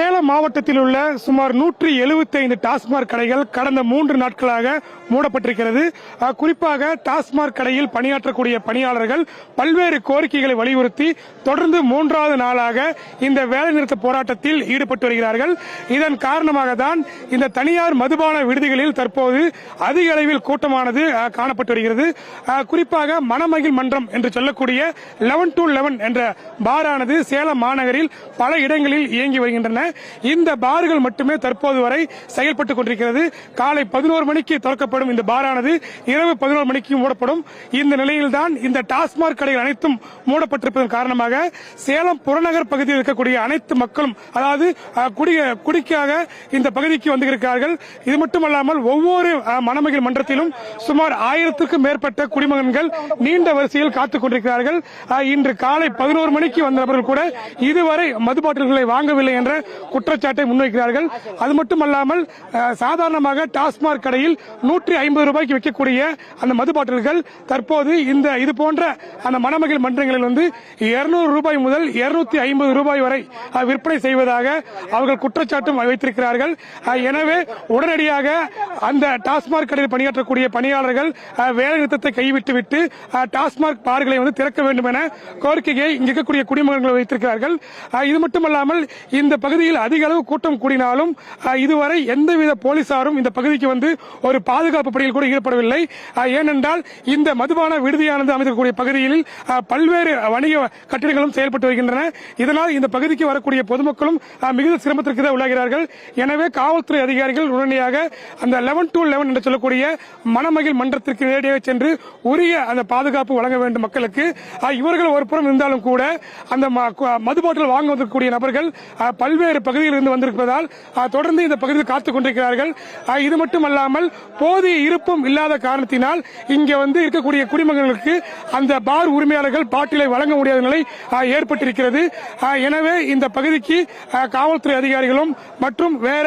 சேலம் மாவட்டத்தில் உள்ள சுமார் 175 டாஸ்மாக் கடைகள் கடந்த 3 நாட்களாக மூடப்பட்டிருக்கிறது. குறிப்பாக டாஸ்மாக் கடையில் பணியாற்றக்கூடிய பணியாளர்கள் பல்வேறு கோரிக்கைகளை வலியுறுத்தி தொடர்ந்து 3வது நாளாக இந்த வேலைநிறுத்த போராட்டத்தில் ஈடுபட்டு வருகிறார்கள். இதன் காரணமாக தான் இந்த தனியார் மதுபான விடுதிகளில் தற்போது அதிக அளவில் கூட்டமானது காணப்பட்டு வருகிறது. குறிப்பாக மணமகிழ் மன்றம் என்று சொல்லக்கூடிய 11 to 11 என்ற பாரானது சேலம் மாநகரில் பல இடங்களில் இயங்கி வருகின்றன. இந்த பார்கள் மட்டுமே தற்போது வரை செயல்பட்டுக் கொண்டிருக்கிறது. காலை 11 மணிக்கு திறக்கப்படும் இந்த பாரானது இரவு 11 மணிக்கு மூடப்படும். இந்த நிலையில்தான் இந்த டாஸ்மாக் கடைகள் அனைத்தும் மூடப்பட்டிருப்பதன் காரணமாக சேலம் புறநகர் பகுதியில் இருக்கக்கூடிய அனைத்து மக்களும், அதாவது குடிக்காக இந்த பகுதிக்கு வந்திருக்கிறார்கள். இது மட்டுமல்லாமல் ஒவ்வொரு மணமகிழ் மன்றத்திலும் சுமார் 1000க்கும் மேற்பட்ட குடிமகன்கள் நீண்ட வரிசையில் காத்துக் கொண்டிருக்கிறார்கள். இன்று காலை 11 மணிக்கு வந்த நபர்கள் கூட இதுவரை மது பாட்டில்களை வாங்கவில்லை என்ற குற்றச்சாட்டை முன்வைக்கிறார்கள். அது மட்டுமல்லாமல் சாதாரணமாக டாஸ்மாக் கடையில் 150 ரூபாய்க்கு விற்கக்கூடிய அந்த மது பாட்டில்கள் தற்போது இது போன்ற அந்த மணமகிழ் மன்றங்களில் 200 ரூபாய் முதல் 250 ரூபாய் வரை விற்பனை செய்வதாக அவர்கள் குற்றச்சாட்டும் வைத்திருக்கிறார்கள். எனவே உடனடியாக அந்த டாஸ்மாக் கடையில் பணியாற்றக்கூடிய பணியாளர்கள் வேலை நிறுத்தத்தை கைவிட்டுவிட்டு டாஸ்மாக் பார்களை திறக்க வேண்டும் என கோரிக்கையை இங்கு இருக்கக்கூடிய குடிமகன்கள் வைத்திருக்கிறார்கள். இது மட்டுமல்லாமல் இந்த பகுதியில் அதிக அளவு கூட்டம் கூடினாலும் இதுவரை எந்தவித போலீசாரும் இந்த பகுதிக்கு ஒரு பாதுகாப்பு பணியில் கூட ஈடுபடவில்லை. ஏனென்றால் இந்த மதுபான விடுதியானது அமைந்திருக்கக்கூடிய பகுதியில் பல்வேறு வணிக கட்டிடங்களும் செயல்பட்டு வருகின்றன. இதனால் இந்த பகுதிக்கு வரக்கூடிய பொதுமக்களும் மிகுந்த சிரமத்திற்கு உள்ளாகிறார்கள். எனவே காவல்துறை அதிகாரிகள் உடனடியாக அந்த 11 to 11 என்று சொல்லக்கூடிய மணமகிழ் மன்றத்திற்கு நேரடியாக சென்று உரிய அந்த பாதுகாப்பு வழங்க வேண்டும் மக்களுக்கு. இவர்கள் ஒரு புறம் இருந்தாலும் கூட அந்த மது பாட்டில் வாங்க வந்திருக்கக்கூடிய நபர்கள் பல்வேறு பகுதியில் இருந்து வந்திருப்பதால் தொடர்ந்து இந்த பகுதியில் காத்துக் கொண்டிருக்கிறார்கள். இது மட்டுமல்லாமல் போதிய இருப்பும் இல்லாத காரணத்தினால் இங்க இருக்கக்கூடிய குடிமகன்களுக்கு அந்த பார் உரிமையாளர்கள் பாட்டிலை வழங்க முடியாத நிலை ஏற்பட்டிருக்கிறது. எனவே இந்த பகுதிக்கு காவல்துறை அதிகாரிகளும் மற்றும் வேற